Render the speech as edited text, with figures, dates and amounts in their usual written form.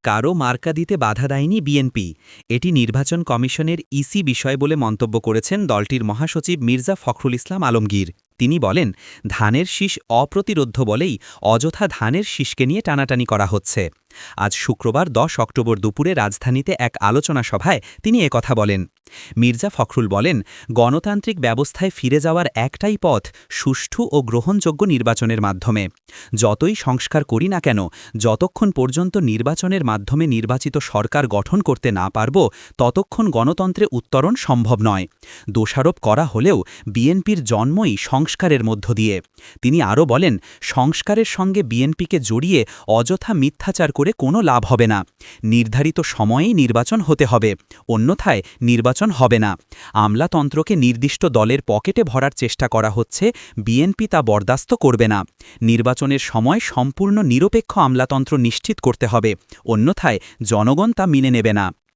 কারও মার্কা দিতে বাধা দেয়নি বিএনপি। এটি নির্বাচন কমিশনের ইসি বিষয় বলে মন্তব্য করেছেন দলটির মহাসচিব মির্জা ফখরুল ইসলাম আলমগীর। তিনি বলেন, ধানের শীষ অপ্রতিরোধ্য বলেই অযথা ধানের শীষকে নিয়ে টানাটানি করা হচ্ছে। আজ শুক্রবার ১০ অক্টোবর দুপুরে রাজধানীতে এক আলোচনা সভায় তিনি একথা বলেন। মির্জা ফখরুল বলেন, গণতান্ত্রিক ব্যবস্থায় ফিরে যাওয়ার একটাই পথ সুষ্ঠু ও গ্রহণযোগ্য নির্বাচনের মাধ্যমে। যতই সংস্কার করি না কেন, যতক্ষণ পর্যন্ত নির্বাচনের মাধ্যমে নির্বাচিত সরকার গঠন করতে না পারব, ততক্ষণ গণতন্ত্রে উত্তরণ সম্ভব নয়। দোষারোপ করা হলেও বিএনপির জন্মই সংস্কারের মধ্য দিয়ে। তিনি আরও বলেন, সংস্কারের সঙ্গে বিএনপিকে জড়িয়ে অযথা মিথ্যাচার করে কোনো লাভ হবে না। নির্ধারিত সময়েই নির্বাচন হতে হবে, অন্যথায় নির্বাচন হবে না। আমলাতন্ত্রকে নির্দিষ্ট দলের পকেটে ভরার চেষ্টা করা হচ্ছে, বিএনপি তা বরদাস্ত করবে না। নির্বাচনের সময় সম্পূর্ণ নিরপেক্ষ আমলাতন্ত্র নিশ্চিত করতে হবে, অন্যথায় জনগণ তা মেনে নেবে না।